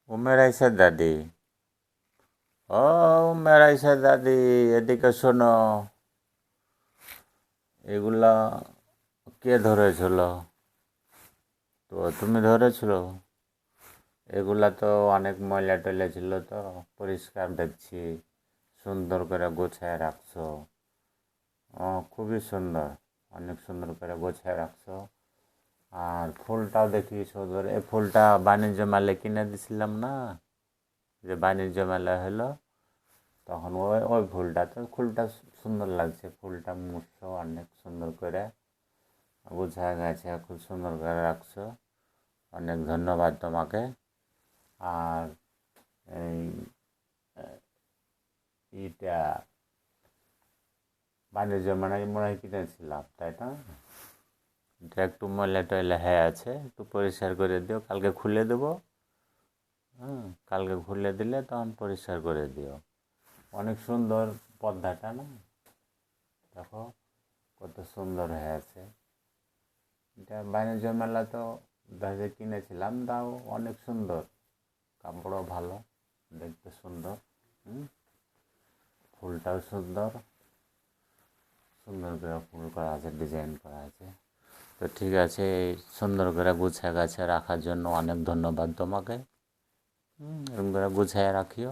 উমের আইসা দাদি, ও উমের আইসা দাদি, এদিকে শোনো। এগুলা কে ধরেছিল? তো তুমি ধরেছিল? এগুলা তো অনেক ময়লা টয়লা ছিল, তো পরিষ্কার দেখছি, সুন্দর করে গোছায় রাখছো। ও খুবই সুন্দর, অনেক সুন্দর করে গোছায় রাখছো। আর ফুলটাও দেখি সুন্দর, এই ফুলটা বাণিজ্য মেলায় কিনে দিছিলাম না, যে বাণিজ্য মেলা হলো তখন ওই ওই ফুলটা সুন্দর লাগছে। ফুলটা মুছছো অনেক সুন্দর করে, গোছায় গেছে, খুব সুন্দর করে রাখছো। অনেক ধন্যবাদ তোমাকে। আর এই ইটা বাণিজ্য মেলায় মনে হয় কিনেছিলাম, তাই না? এটা একটু ময়লা টয়লা হয়ে আছে, একটু পরিষ্কার করে দিও, কালকে খুলে দেবো। হ্যাঁ, কালকে খুলে দিলে তখন পরিষ্কার করে দিও। অনেক সুন্দর পর্দাটা না, দেখো কত সুন্দর হয়ে আছে। এটা বাণিজ্য মেলা তো দেখে কিনেছিলাম, তাও অনেক সুন্দর, কাপড়ও ভালো, দেখতে সুন্দর। ফুলটাও সুন্দর, সুন্দর করে ফুল করা আছে, ডিজাইন করা আছে। তো ঠিক আছে, এই সুন্দর করে গুছিয়ে গাছে রাখার জন্য অনেক ধন্যবাদ তোমাকে। এরকম করে গুছিয়ে রাখিও।